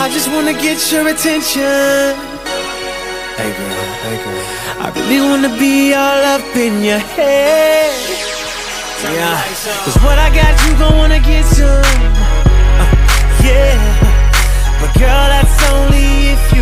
I just wanna get your attention. Hey girl, hey girl. I really wanna be all up in your head. Yeah, cause what I got you gon' wanna get some. Yeah, but girl, that's only if you